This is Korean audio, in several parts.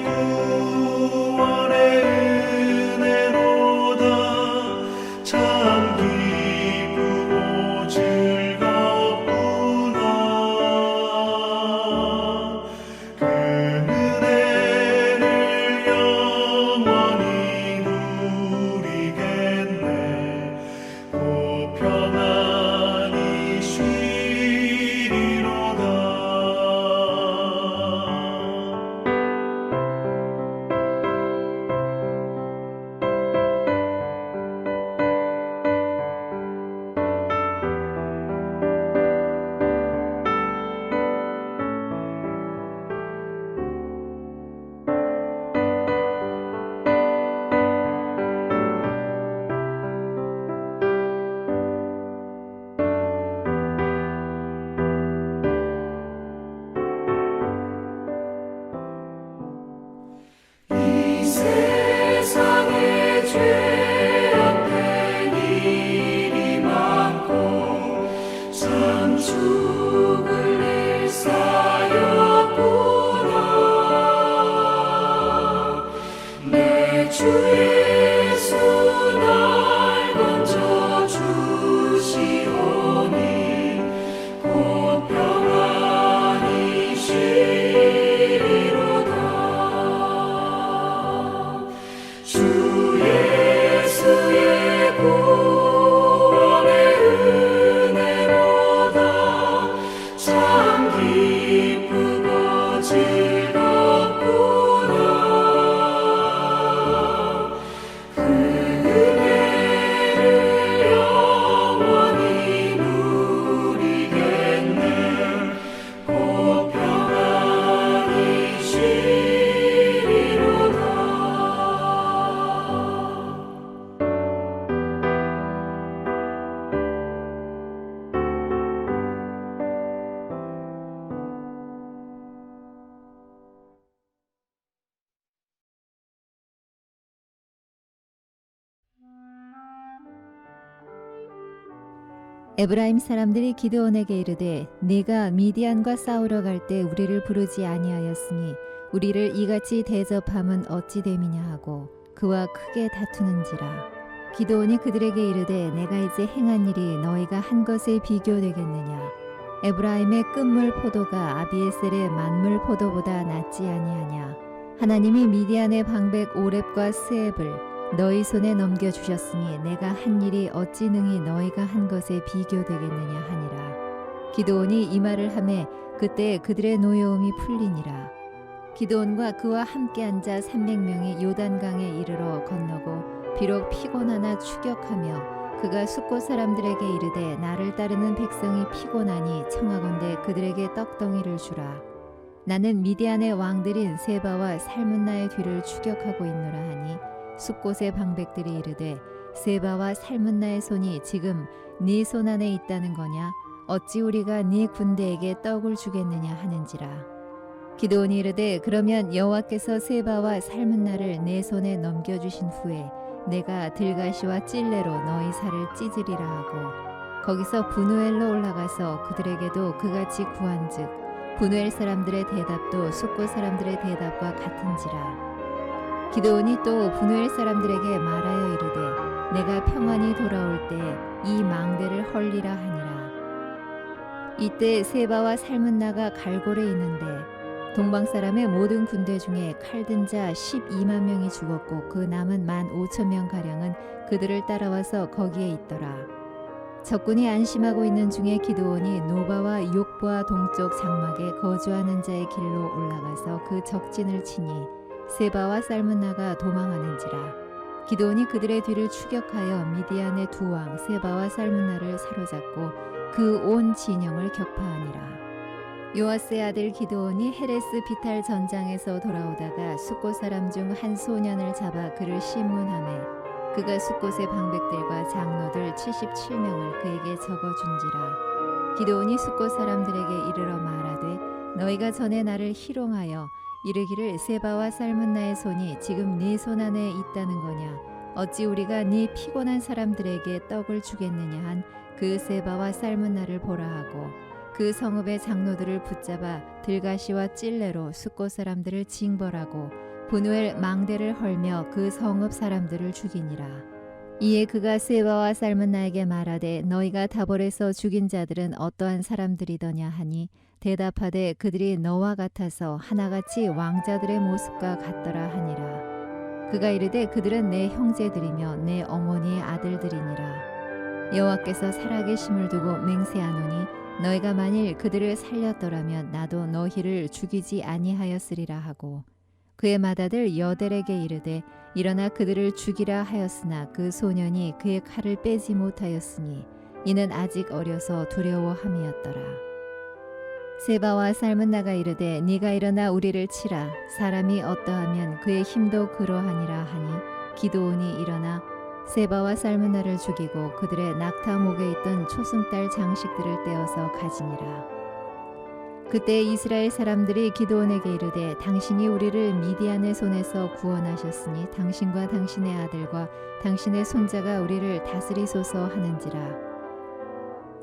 구원의 은혜로다. 참 기쁘고 즐겁구나. 그 은혜를 영원히 누리겠네. 곧 평안히 쉬리로다. 이 세상에 죄악된 일이 많고 참 죽을 일 쌓였구나. 내 주 예수 날 건져주시오니 곧 평안히 쉬리로다. 주 예수의 구원의 은혜로다. 참 기쁘고 즐겁구나. 그 은혜를 영원히 누리겠네. 곧 평안히 쉬리로다. 에브라임 사람들이 기드온에게 이르되 네가 미디안과 싸우러 갈 때 우리를 부르지 아니하였으니 우리를 이같이 대접함은 어찌 됨이냐 하고 그와 크게 다투는지라. 기드온이 그들에게 이르되 내가 이제 행한 일이 너희가 한 것에 비교되겠느냐. 에브라임의 끝물 포도가 아비에셀의 만물 포도보다 낫지 아니하냐. 하나님이 미디안의 방백 오렙과 스앱을 너희 손에 넘겨주셨으니 내가 한 일이 어찌 능히 너희가 한 것에 비교되겠느냐 하니라. 기드온이 이 말을 하매 그때 그들의 노여움이 풀리니라. 기드온과 그와 함께 앉아 300명이 요단강에 이르러 건너고 비록 피곤하나 추격하며 그가 숫곳 사람들에게 이르되 나를 따르는 백성이 피곤하니 청하건대 그들에게 떡덩이를 주라. 나는 미디안의 왕들인 세바와 살문나의 뒤를 추격하고 있노라 하니 숫곳의 방백들이 이르되 세바와 살문나의 손이 지금 네 손 안에 있다는 거냐. 어찌 우리가 네 군대에게 떡을 주겠느냐 하는지라. 기드온이 이르되 그러면 여호와께서 세바와 살문나를 내 손에 넘겨주신 후에 내가 들가시와 찔레로 너희 살을 찢으리라 하고 거기서 분우엘로 올라가서 그들에게도 그같이 구한즉 분우엘 사람들의 대답도 숫곳 사람들의 대답과 같은지라. 기드온이 또 분우엘 사람들에게 말하여 이르되 내가 평안히 돌아올 때 이 망대를 헐리라 하니라. 이때 세바와 살문나가 갈골에 있는데 동방 사람의 모든 군대 중에 칼든 자 12만 명이 죽었고 그 남은 15,000명 가량은 그들을 따라와서 거기에 있더라. 적군이 안심하고 있는 중에 기드온이 노바와 욕보아 동쪽 장막에 거주하는 자의 길로 올라가서 그 적진을 치니 세바와 살문나가 도망하는지라. 기드온이 그들의 뒤를 추격하여 미디안의 두 왕 세바와 살문나를 사로잡고 그 온 진영을 격파하니라. 요아스의 아들 기드온이 헤레스 비탈 전장에서 돌아오다가 숫곳 사람 중 한 소년을 잡아 그를 신문하매 그가 숫곳의 방백들과 장로들 77명을 그에게 적어준지라. 기드온이 숫곳 사람들에게 이르러 말하되 너희가 전에 나를 희롱하여 이르기를 세바와 살문나의 손이 지금 네 손 안에 있다는 거냐. 어찌 우리가 네 피곤한 사람들에게 떡을 주겠느냐 한 그 세바와 살문나를 보라 하고 그 성읍의 장로들을 붙잡아 들가시와 찔레로 숫곳 사람들을 징벌하고 분우엘 망대를 헐며 그 성읍 사람들을 죽이니라. 이에 그가 세바와 살문나에게 말하되 너희가 다볼에서 죽인 자들은 어떠한 사람들이더냐 하니 대답하되 그들이 너와 같아서 하나같이 왕자들의 모습과 같더라 하니라. 그가 이르되 그들은 내 형제들이며 내 어머니의 아들들이니라. 여호와께서 살아계심을 두고 맹세하노니 너희가 만일 그들을 살렸더라면 나도 너희를 죽이지 아니하였으리라 하고 그의 맏아들 여델에게 이르되 일어나 그들을 죽이라 하였으나 그 소년이 그의 칼을 빼지 못하였으니 이는 아직 어려서 두려워함이었더라. 세바와 살문나가 이르되 네가 일어나 우리를 치라. 사람이 어떠하면 그의 힘도 그러하니라 하니 기드온이 일어나 세바와 살문나를 죽이고 그들의 낙타 목에 있던 초승달 장식들을 떼어서 가지니라. 그때 이스라엘 사람들이 기드온에게 이르되 당신이 우리를 미디안의 손에서 구원하셨으니 당신과 당신의 아들과 당신의 손자가 우리를 다스리소서 하는지라.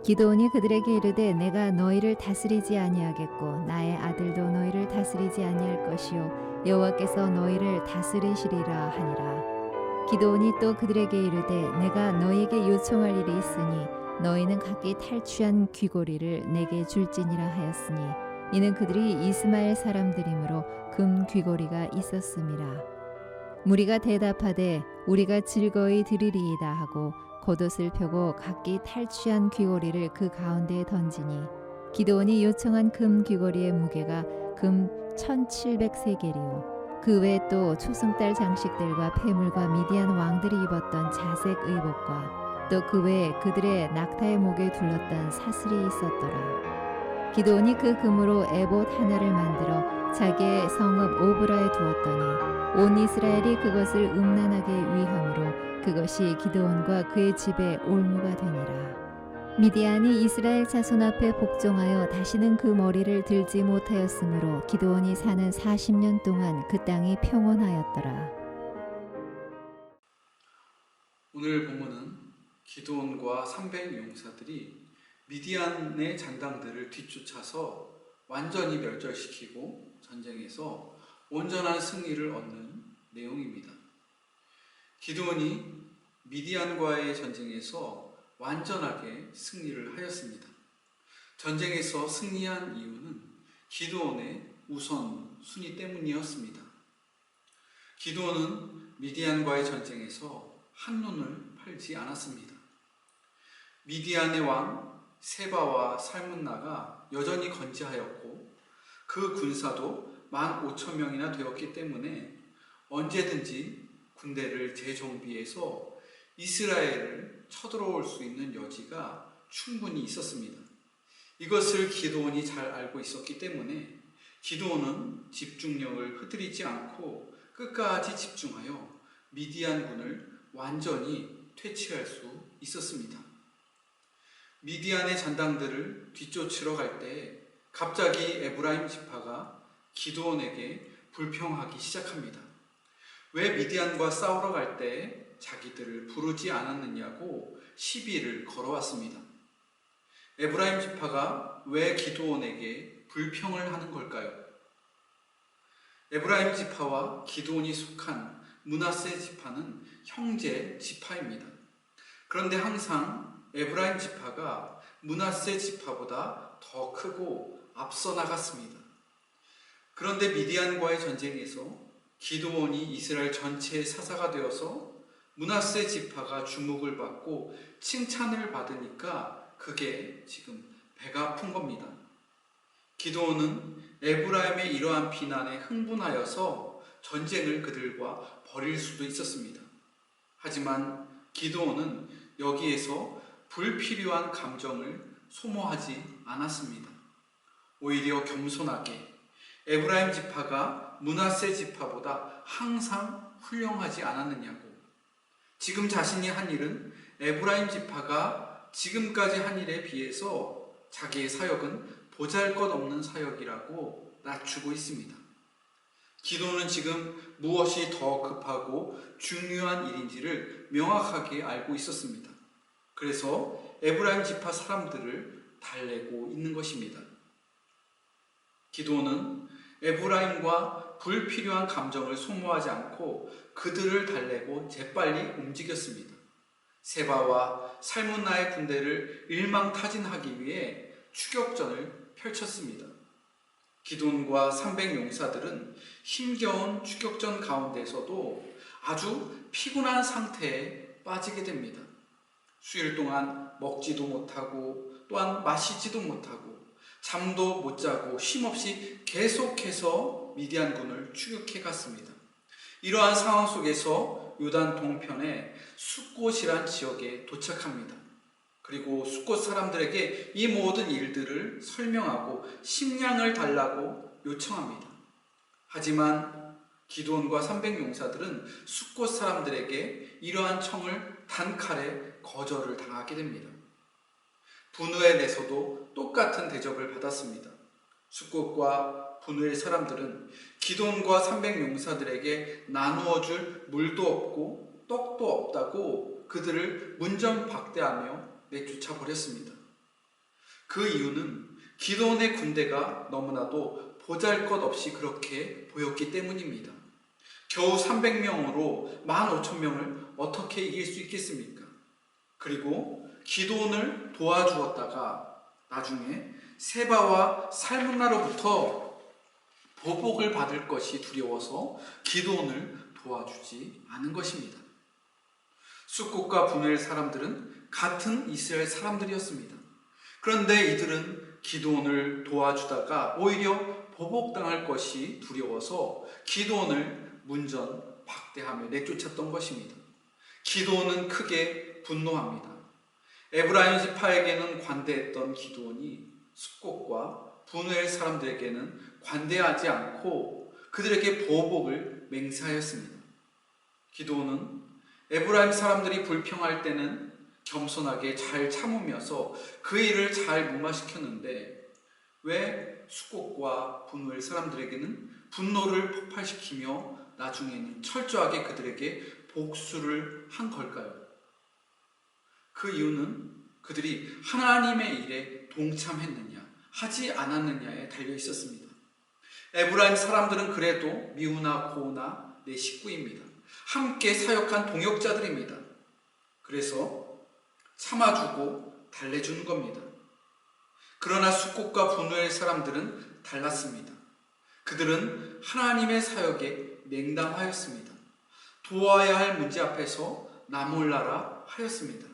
기드온이 그들에게 이르되 내가 너희를 다스리지 아니하겠고 나의 아들도 너희를 다스리지 아니할 것이요 여호와께서 너희를 다스리시리라 하니라. 기드온이 또 그들에게 이르되 내가 너희에게 요청할 일이 있으니 너희는 각기 탈취한 귀고리를 내게 줄지니라 하였으니 이는 그들이 이스마엘 사람들이므로 금 귀고리가 있었음이라. 무리가 대답하되 우리가 즐거이 드리리이다 하고 겉옷을 펴고 각기 탈취한 귀고리를 그 가운데에 던지니 기드온이 요청한 금 귀고리의 무게가 금 1700세겔이요 그 외에 또 초승달 장식들과 폐물과 미디안 왕들이 입었던 자색 의복과 또 그 외에 그들의 낙타의 목에 둘렀던 사슬이 있었더라. 기드온이 그 금으로 에봇 하나를 만들어 자기의 성읍 오브라에 두었더니 온 이스라엘이 그것을 음란하게 위함으로 그것이 기드온과 그의 집에 올무가 되니라. 미디안이 이스라엘 자손 앞에 복종하여 다시는 그 머리를 들지 못하였으므로 기드온이 사는 40년 동안 그 땅이 평온하였더라. 오늘 본문은 기드온과 300용사들이 미디안의 잔당들을 뒤쫓아서 완전히 멸절시키고 전쟁에서 온전한 승리를 얻는 내용입니다. 기드온이 미디안과의 전쟁에서 완전하게 승리를 하였습니다. 전쟁에서 승리한 이유는 기드온의 우선순위 때문이었습니다. 기드온은 미디안과의 전쟁에서 한눈을 팔지 않았습니다. 미디안의 왕 세바와 살문나가 여전히 건재하였고 그 군사도 15,000명이나 되었기 때문에 언제든지 군대를 재정비해서 이스라엘을 쳐들어올 수 있는 여지가 충분히 있었습니다. 이것을 기드온이 잘 알고 있었기 때문에 기드온은 집중력을 흐트리지 않고 끝까지 집중하여 미디안군을 완전히 퇴치할 수 있었습니다. 미디안의 잔당들을 뒤쫓으러 갈 때 갑자기 에브라임 지파가 기드온에게 불평하기 시작합니다. 왜 미디안과 싸우러 갈 때 자기들을 부르지 않았느냐고 시비를 걸어왔습니다. 에브라임 지파가 왜 기드온에게 불평을 하는 걸까요? 에브라임 지파와 기드온이 속한 므낫세 지파는 형제 지파입니다. 그런데 항상 에브라임 지파가 므낫세 지파보다 더 크고 앞서 나갔습니다. 그런데 미디안과의 전쟁에서 기드온이 이스라엘 전체의 사사가 되어서 므낫세 지파가 주목을 받고 칭찬을 받으니까 그게 지금 배가 아픈 겁니다. 기드온은 에브라임의 이러한 비난에 흥분하여서 전쟁을 그들과 벌일 수도 있었습니다. 하지만 기드온은 여기에서 불필요한 감정을 소모하지 않았습니다. 오히려 겸손하게 에브라임 지파가 므낫세 지파보다 항상 훌륭하지 않았느냐고, 지금 자신이 한 일은 에브라임 지파가 지금까지 한 일에 비해서 자기의 사역은 보잘것없는 사역이라고 낮추고 있습니다. 기도는 지금 무엇이 더 급하고 중요한 일인지를 명확하게 알고 있었습니다. 그래서 에브라임 지파 사람들을 달래고 있는 것입니다. 기도는 에브라임과 불필요한 감정을 소모하지 않고 그들을 달래고 재빨리 움직였습니다. 세바와 살문나의 군대를 일망타진하기 위해 추격전을 펼쳤습니다. 기돈과 300용사들은 힘겨운 추격전 가운데서도 아주 피곤한 상태에 빠지게 됩니다. 수일 동안 먹지도 못하고 또한 마시지도 못하고 잠도 못 자고 쉼없이 계속해서 미디안군을 추격해 갔습니다. 이러한 상황 속에서 요단 동편의 숫곳이란 지역에 도착합니다. 그리고 숫곳 사람들에게 이 모든 일들을 설명하고 식량을 달라고 요청합니다. 하지만 기드온과 300용사들은 숫곳 사람들에게 이러한 청을 단칼에 거절을 당하게 됩니다. 분우엘에서도 똑같은 대접을 받았습니다. 숫곳과 분우엘 사람들은 기드온과 300용사들에게 나누어 줄 물도 없고 떡도 없다고 그들을 문전박대하며 내쫓아 버렸습니다. 그 이유는 기드온의 군대가 너무나도 보잘것없이 그렇게 보였기 때문입니다. 겨우 300명으로 15,000명을 어떻게 이길 수 있겠습니까? 그리고 기드온을 도와주었다가 나중에 세바와 살문나로부터 보복을 받을 것이 두려워서 기드온을 도와주지 않은 것입니다. 숫곳과 분우엘 사람들은 같은 이스라엘 사람들이었습니다. 그런데 이들은 기드온을 도와주다가 오히려 보복당할 것이 두려워서 기드온을 문전박대하며 내쫓았던 것입니다. 기드온은 크게 분노합니다. 에브라임 지파에게는 관대했던 기드온이 숫곳과 분우엘 사람들에게는 관대하지 않고 그들에게 보복을 맹세하였습니다. 기드온은 에브라임 사람들이 불평할 때는 겸손하게 잘 참으면서 그 일을 잘 무마시켰는데 왜 숫곳과 분우엘 사람들에게는 분노를 폭발시키며 나중에는 철저하게 그들에게 복수를 한 걸까요? 그 이유는 그들이 하나님의 일에 동참했느냐 하지 않았느냐에 달려 있었습니다. 에브라임 사람들은 그래도 미우나 고나 내 식구입니다. 함께 사역한 동역자들입니다. 그래서 참아주고 달래주는 겁니다. 그러나 숫곳과 분우엘 사람들은 달랐습니다. 그들은 하나님의 사역에 냉담하였습니다. 도와야 할 문제 앞에서 나몰라라 하였습니다.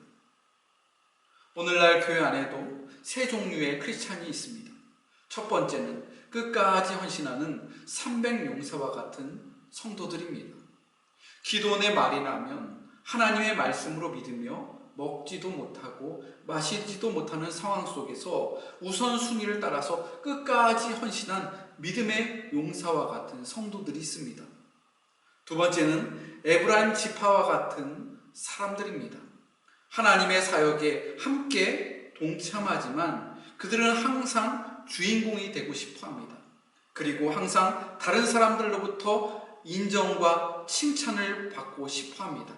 오늘날 교회 안에도 세 종류의 크리스찬이 있습니다. 첫 번째는 끝까지 헌신하는 300용사와 같은 성도들입니다. 기도원의 말이 나면 하나님의 말씀으로 믿으며 먹지도 못하고 마시지도 못하는 상황 속에서 우선순위를 따라서 끝까지 헌신한 믿음의 용사와 같은 성도들이 있습니다. 두 번째는 에브라임 지파와 같은 사람들입니다. 하나님의 사역에 함께 동참하지만 그들은 항상 주인공이 되고 싶어 합니다. 그리고 항상 다른 사람들로부터 인정과 칭찬을 받고 싶어 합니다.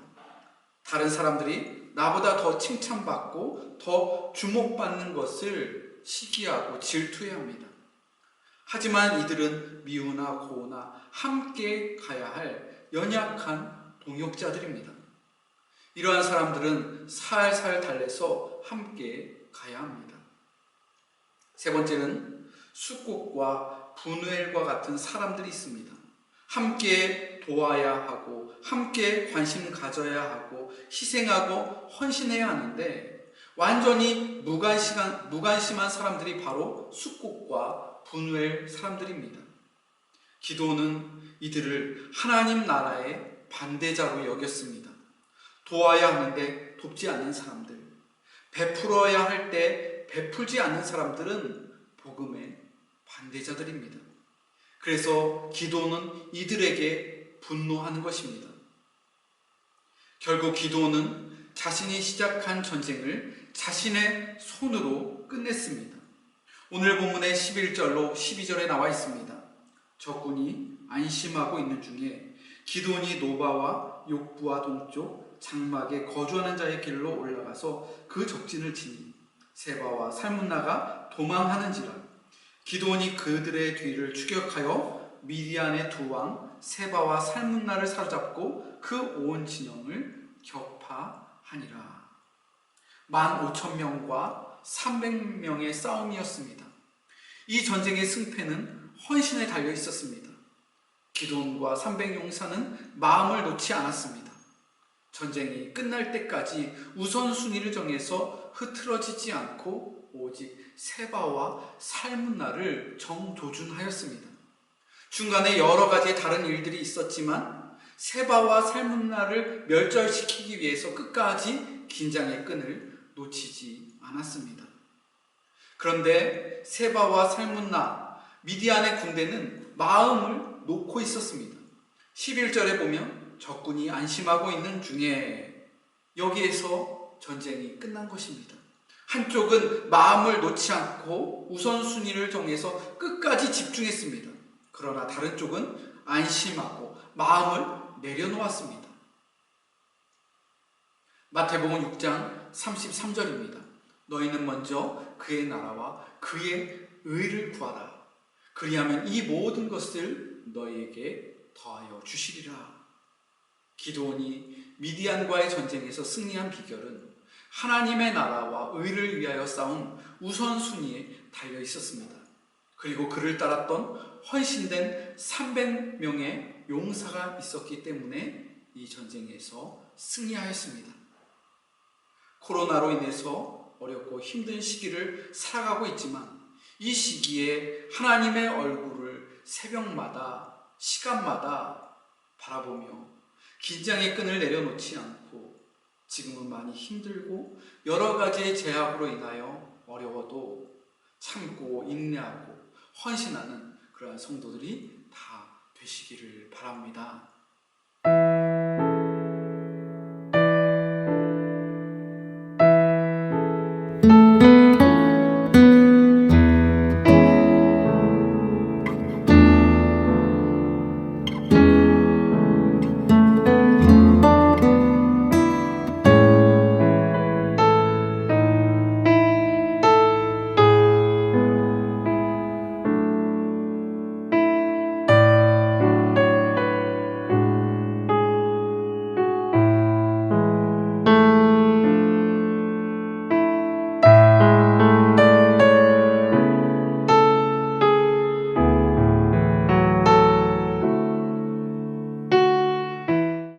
다른 사람들이 나보다 더 칭찬받고 더 주목받는 것을 시기하고 질투해야 합니다. 하지만 이들은 미우나 고우나 함께 가야 할 연약한 동역자들입니다. 이러한 사람들은 살살 달래서 함께 가야 합니다. 세 번째는 숫곳과 분우엘과 같은 사람들이 있습니다. 함께 도와야 하고 함께 관심 가져야 하고 희생하고 헌신해야 하는데 완전히 무관심한 사람들이 바로 숫곳과 분우엘 사람들입니다. 기도는 이들을 하나님 나라의 반대자로 여겼습니다. 도와야 하는데 돕지 않는 사람들, 베풀어야 할 때 베풀지 않는 사람들은 복음의 반대자들입니다. 그래서 기도는 이들에게 분노하는 것입니다. 결국 기도는 자신이 시작한 전쟁을 자신의 손으로 끝냈습니다. 오늘 본문의 11절로 12절에 나와 있습니다. 적군이 안심하고 있는 중에 기드온이 노바와 욕부와 동쪽 장막에 거주하는 자의 길로 올라가서 그 적진을 치니 세바와 살문나가 도망하는지라. 기드온이 그들의 뒤를 추격하여 미디안의 두 왕 세바와 살문나를 사로잡고 그 온 진영을 격파하니라. 15,000명과 300명의 싸움이었습니다. 이 전쟁의 승패는 헌신에 달려 있었습니다. 기드온과 300용사는 마음을 놓지 않았습니다. 전쟁이 끝날 때까지 우선순위를 정해서 흐트러지지 않고 오직 세바와 살문나를 정조준하였습니다. 중간에 여러 가지 다른 일들이 있었지만 세바와 살문나를 멸절시키기 위해서 끝까지 긴장의 끈을 놓치지 않았습니다. 그런데 세바와 살문나, 미디안의 군대는 마음을 놓고 있었습니다. 11절에 보면 적군이 안심하고 있는 중에 여기에서 전쟁이 끝난 것입니다. 한쪽은 마음을 놓지 않고 우선순위를 정해서 끝까지 집중했습니다. 그러나 다른 쪽은 안심하고 마음을 내려놓았습니다. 마태복음 6장 33절입니다. 너희는 먼저 그의 나라와 그의 의를 구하라. 그리하면 이 모든 것을 너희에게 더하여 주시리라. 기드온이 미디안과의 전쟁에서 승리한 비결은 하나님의 나라와 의를 위하여 싸운 우선순위에 달려 있었습니다. 그리고 그를 따랐던 헌신된 300명의 용사가 있었기 때문에 이 전쟁에서 승리하였습니다. 코로나로 인해서 어렵고 힘든 시기를 살아가고 있지만 이 시기에 하나님의 얼굴을 새벽마다 시간마다 바라보며 긴장의 끈을 내려놓지 않고 지금은 많이 힘들고 여러 가지의 제약으로 인하여 어려워도 참고 인내하고 헌신하는 그러한 성도들이 다 되시기를 바랍니다.